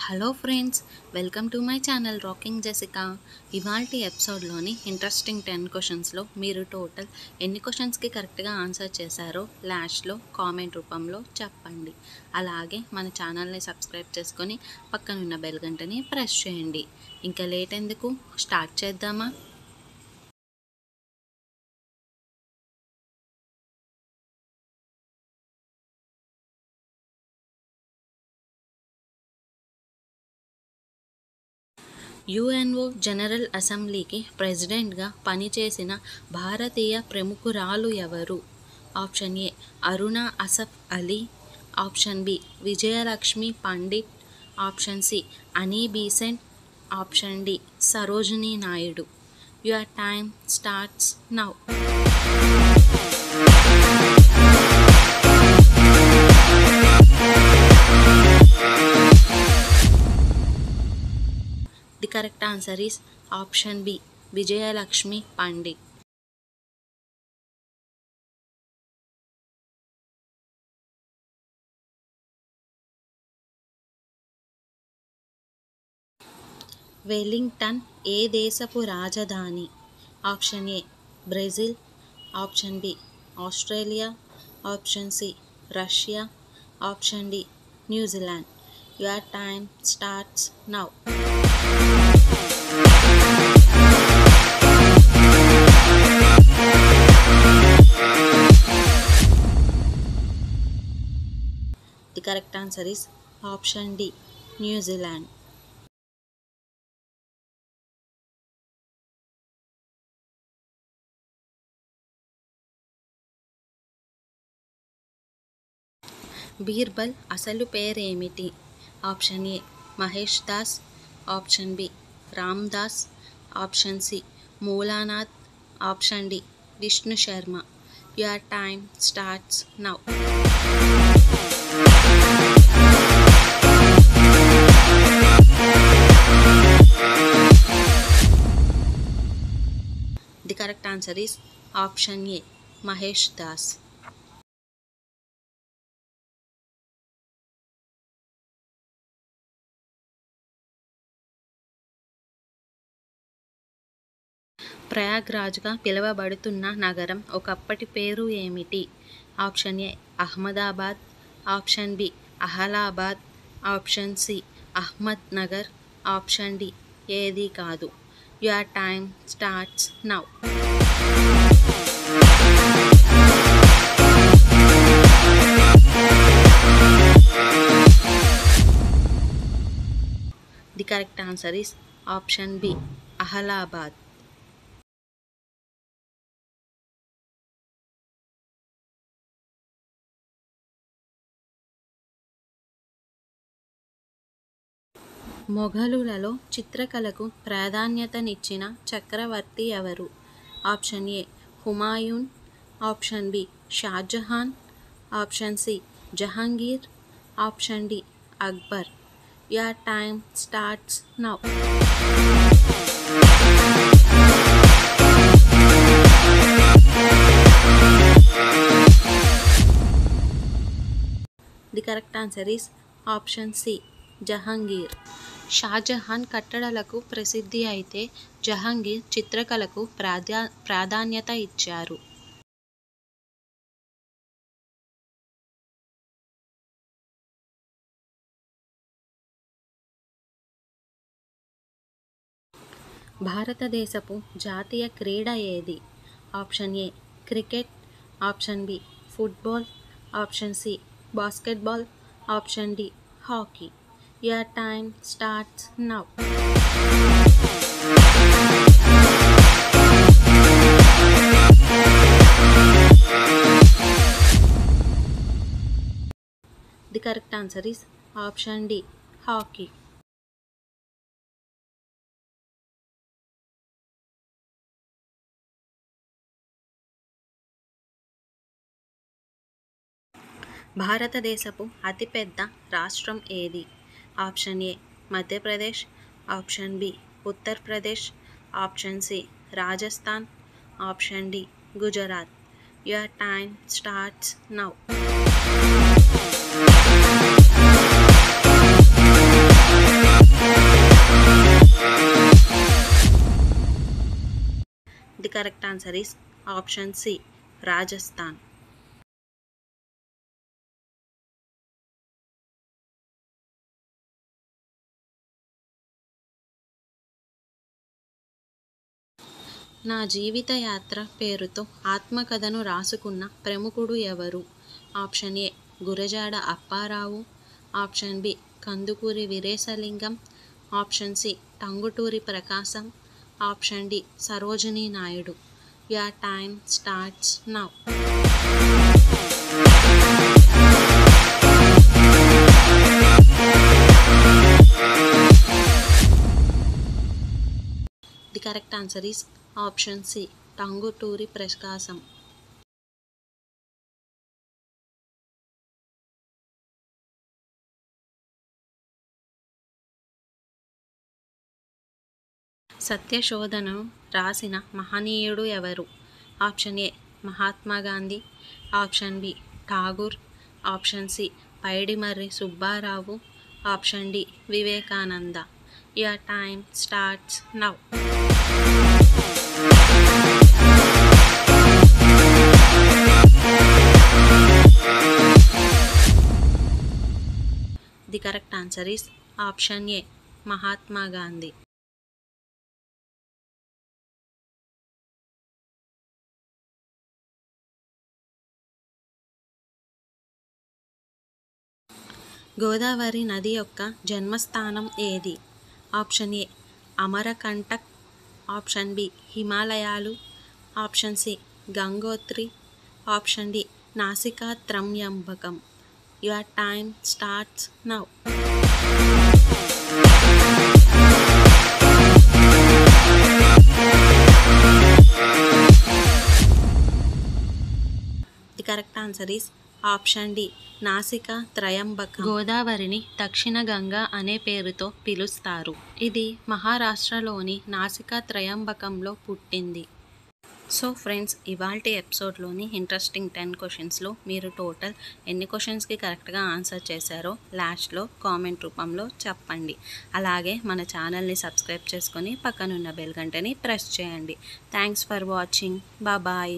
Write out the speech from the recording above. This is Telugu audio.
Hello friends, welcome to my channel rocking Jessica. ఇవాల్టి ఎపిసోడ్లోని ఇంట్రెస్టింగ్ 10 క్వశ్చన్స్లో మీరు టోటల్ ఎన్ని క్వశ్చన్స్కి కరెక్ట్గా ఆన్సర్ చేశారో లాస్ట్లో కామెంట్ రూపంలో చెప్పండి. అలాగే మన ఛానల్ని సబ్స్క్రైబ్ చేసుకొని పక్కనున్న బెల్ గంటని ప్రెస్ చేయండి. ఇంకా లేట్ ఎందుకు, స్టార్ట్ చేద్దామా? యుఎన్ఓ జనరల్ అసెంబ్లీకి ప్రెసిడెంట్గా పనిచేసిన భారతీయ ప్రముఖురాలు ఎవరు? Option A Aruna Asaf Ali, option B Vijayalakshmi Pandit, option C Annie Besant, option D Sarojini Naidu. Your time starts now. The correct answer is option B, Vijayalakshmi Pandit. Wellington ఏ దేశపు రాజధాని? Option A Brazil, option B Australia, option C Russia, option D New Zealand. Your time starts now. The correct answer is option D, New Zealand. Birbal అసలు పేరేమిటి? Option A Mahesh Das, option B Ram Das, option C Mulanath, option D Vishnu Sharma. Your time starts now. The correct answer is option A, Mahesh Das. ప్రయాగ్రాజ్గా పిలువబడుతున్న నగరం ఒకప్పటి పేరు ఏమిటి? Option A Ahmedabad, option B Allahabad, option C Ahmed Nagar, option D ఏది కాదు. Your time starts now. The correct answer is option B Allahabad. మొఘలులలో చిత్రకళకు ప్రాధాన్యతనిచ్చిన చక్రవర్తి ఎవరు? Option A Humayun, option B Shah Jahan, option C Jahangir, option D Akbar. Your time starts now. The correct answer is option C Jahangir. Shah Jahan కట్టడలకు ప్రసిద్ధి అయితే జహాంగీర్ చిత్రకళకు ప్రాధాన్యత ఇచ్చారు. భారతదేశపు జాతీయ క్రీడ ఏది? Option A cricket, option B football, option C basketball, option D hockey. Your time starts now. The correct answer is option D, hockey. భారతదేశపు అతిపెద్ద రాష్ట్రం ఏది? Option A Madhya Pradesh, option B Uttar Pradesh, option C Rajasthan, option D Gujarat. Your time starts now. The correct answer is option C, Rajasthan. నా జీవిత యాత్ర పేరుతో ఆత్మకథను రాసుకున్న ప్రముఖుడు ఎవరు? Option A, Gurajada Apparao. Option B, Kandukuri Veeresalingam. Option C, Tanguturi Prakasam. Option D, Sarojini Naidu. Your time starts now. The correct answer is option C, Tanguturi Prakasam. సత్యశోధనను రాసిన మహనీయుడు ఎవరు? Option A, Mahatma Gandhi. Option B, Tagore. Option C, Paidimarri Subbarao. Option D, Vivekananda. Your time starts now. The correct answer is option A, Mahatma Gandhi. Godavari నది యొక్క జన్మస్థానం ఏది? Option A, Amarkantak. Option B, హిమాలయాలు. Option C, Gangotri. Option D, Nasika Trayambakam. Your time starts now. The correct answer is option D, Nasika Trayambakam. గోదావరిని దక్షిణ గంగా అనే పేరుతో పిలుస్తారు. ఇది మహారాష్ట్రలోని నాసికా త్రయంబకంలో పుట్టింది. సో ఫ్రెండ్స్, ఇవాల్టి ఎపిసోడ్లోని ఇంట్రెస్టింగ్ 10 క్వశ్చన్స్లో మీరు టోటల్ ఎన్ని క్వశ్చన్స్కి కరెక్ట్గా ఆన్సర్ చేశారో లాస్ట్లో కామెంట్ రూపంలో చెప్పండి. అలాగే మన ఛానల్ని సబ్స్క్రైబ్ చేసుకొని పక్కనున్న బెల్ గంటని ప్రెస్ చేయండి. Thanks for watching. బాయ్.